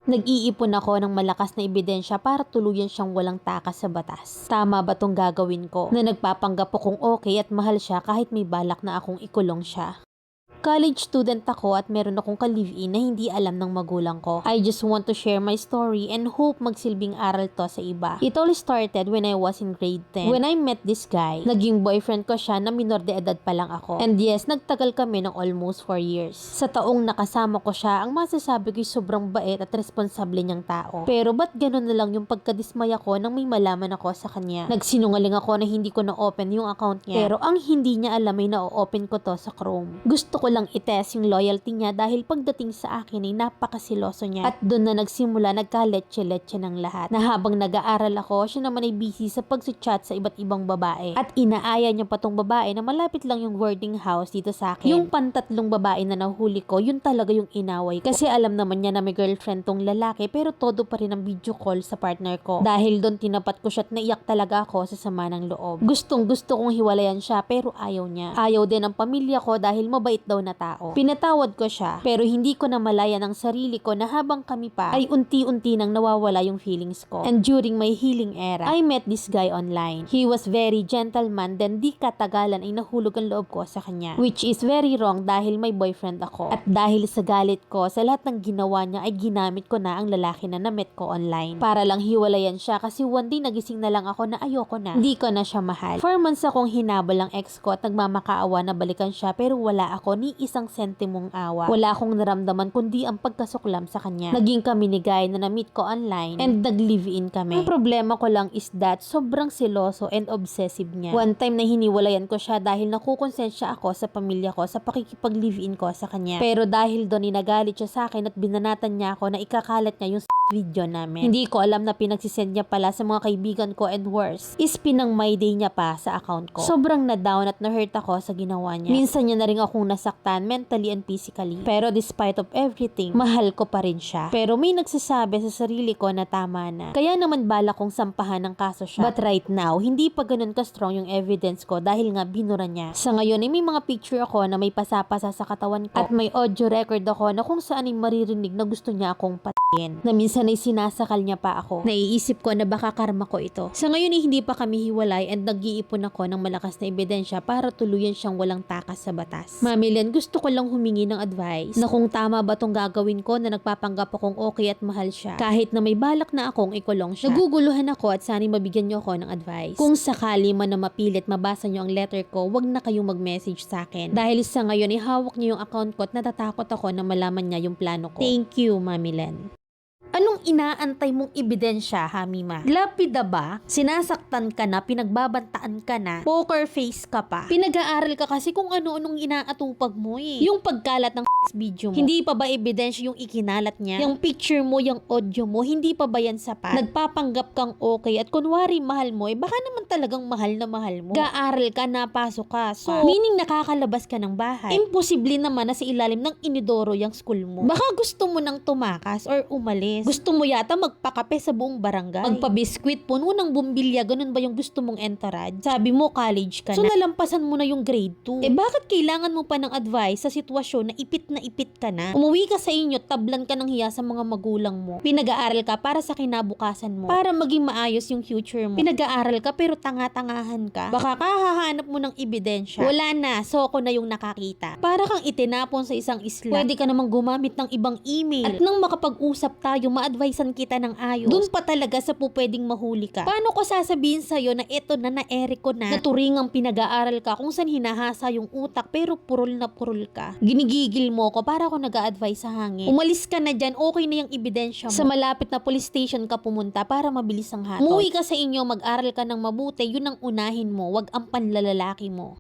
Nag-iipon ako ng malakas na ebidensya para tuluyan siyang walang takas sa batas. Tama ba tong gagawin ko na nagpapanggap akong okay at mahal siya kahit may balak na akong ikulong siya? College student ako at meron akong ka-live-in na hindi alam ng magulang ko. I just want to share my story and hope magsilbing aral to sa iba. It all started when I was in grade 10. When I met this guy, naging boyfriend ko siya na minor de edad pa lang ako. And yes, nagtagal kami ng almost 4 years. Sa taong nakasama ko siya, ang masasabi ko'y sobrang bait at responsable niyang tao. Pero ba't ganun na lang yung pagkadismaya ko nang may malaman ako sa kanya? Nagsinungaling ako na hindi ko na-open yung account niya. Pero ang hindi niya alam ay na-open ko to sa Chrome. Gusto ko lang itest yung loyalty niya dahil pagdating sa akin ay napakasiloso niya. At doon na nagsimula nagkaletse-letse ng lahat. Na habang nag-aaral ako, siya naman ay busy sa pag-chat sa iba't ibang babae. At inaaya niya pa tong babae na malapit lang yung boarding house dito sa akin. Yung pantatlong babae na nahuli ko, yun talaga yung inaway ko. Kasi alam naman niya na may girlfriend tong lalaki pero todo pa rin ang video call sa partner ko. Dahil doon tinapat ko siya at naiyak talaga ako sa sama ng loob. Gustong gusto kong hiwalayan siya pero ayaw niya. Ayaw din ang pamilya ko dahil mabait daw na tao. Pinatawad ko siya pero hindi ko na malaya ng sarili ko na habang kami pa ay unti-unti nang nawawala yung feelings ko. And during my healing era, I met this guy online. He was very gentleman then di katagalan ay nahulog ang loob ko sa kanya. Which is very wrong dahil may boyfriend ako. At dahil sa galit ko sa lahat ng ginawa niya ay ginamit ko na ang lalaki na na-met ko online. Para lang hiwalayan siya kasi one day nagising na lang ako na ayoko na. Hindi ko na siya mahal. 4 months akong hinabol ang ex ko at nagmamakaawa na balikan siya pero wala ako ni isang sentimong awa. Wala akong naramdaman kundi ang pagkasuklam sa kanya. Naging kami ni Guy na na-meet ko online and nag-live-in kami. Ang problema ko lang is that sobrang seloso and obsessive niya. One time na hiniwalayan ko siya dahil nakukonsensya ako sa pamilya ko sa pakikipag-live-in ko sa kanya. Pero dahil doon nagalit siya sa akin at binanatan niya ako na ikakalat niya yung video namin. Hindi ko alam na pinagsisend niya pala sa mga kaibigan ko and worse is pinang my day niya pa sa account ko. Sobrang na-down at na-hurt ako sa ginawa niya. Minsan niya na rin akong nasaktan mentally and physically. Pero despite of everything, mahal ko pa rin siya. Pero may nagsasabi sa sarili ko na tama na. Kaya naman bala kong sampahan ng kaso siya. But right now, hindi pa ganun ka-strong yung evidence ko dahil nga binura niya. Sa ngayon ay may mga picture ako na may pasapasa sa katawan ko at may audio record ako na kung saan ay maririnig na gusto niya akong patayin. Na minsan ay sinasakal niya pa ako. Naiisip ko na baka karma ko ito. Sa ngayon ay hindi pa kami hiwalay and nag-iipon ako ng malakas na ebidensya para tuluyan siyang walang takas sa batas. Mami Len, gusto ko lang humingi ng advice na kung tama ba tong gagawin ko na nagpapanggap akong okay at mahal siya kahit na may balak na akong ikulong siya. Naguguluhan ako at sana'y mabigyan niyo ako ng advice. Kung sakali man na mapilit mabasa niyo ang letter ko, wag na kayong mag-message sa akin. Dahil sa ngayon ay hawak niyo yung account ko at natatakot ako na malaman niya yung plano ko. Thank you, Mami Len. Anong inaantay mong ebidensya, ha, Mima? Lapida ba? Sinasaktan ka na, pinagbabantaan ka na, poker face ka pa. Pinag-aaral ka kasi kung ano-anong inaatupag mo eh. Yung pagkalat ng video mo, hindi pa ba ebidensya yung ikinalat niya? Yung picture mo, yung audio mo, hindi pa ba yan sapat? Nagpapanggap kang okay at kunwari mahal mo, eh baka naman talagang mahal na mahal mo. Nag-aaral ka, napasok ka. So, meaning nakakalabas ka ng bahay. Imposible naman na sa ilalim ng inidoro yung school mo. Baka gusto mo nang tumakas or umalis. Gusto mo yata magpakape sa buong barangay. Magpabiskwit, puno ng bumbilya, ganun ba yung gusto mong entourage? Sabi mo, college ka na. So, nalampasan mo na yung grade 2. Eh, bakit kailangan mo pa ng advice sa sitwasyon na ipit ka na? Umuwi ka sa inyo, tablan ka ng hiya sa mga magulang mo. Pinag-aaral ka para sa kinabukasan mo. Para maging maayos yung future mo. Pinag-aaral ka pero tanga-tangahan ka. Baka kahahanap mo ng ebidensya. Wala na, soko na yung nakakita. Para kang itinapon sa isang isla. Pwede ka namang gumamit ng ibang email. At nang makapag-usap tayo, ma-advisean kita ng ayos. Doon pa talaga sa pwedeng mahuli ka. Paano ko sasabihin sa'yo na eto na na-ere ko na turingang pinag-aaral ka kung saan hinahasa yung utak pero purol na purol ka. Ginigigil mo ko para ako nag-a-advise sa hangin. Umalis ka na dyan, okay na yung ebidensya mo. Sa malapit na police station ka pumunta para mabilis ang hatol. Umuwi ka sa inyo, mag-aral ka ng mabuti, yun ang unahin mo, wag ang panlalalaki mo.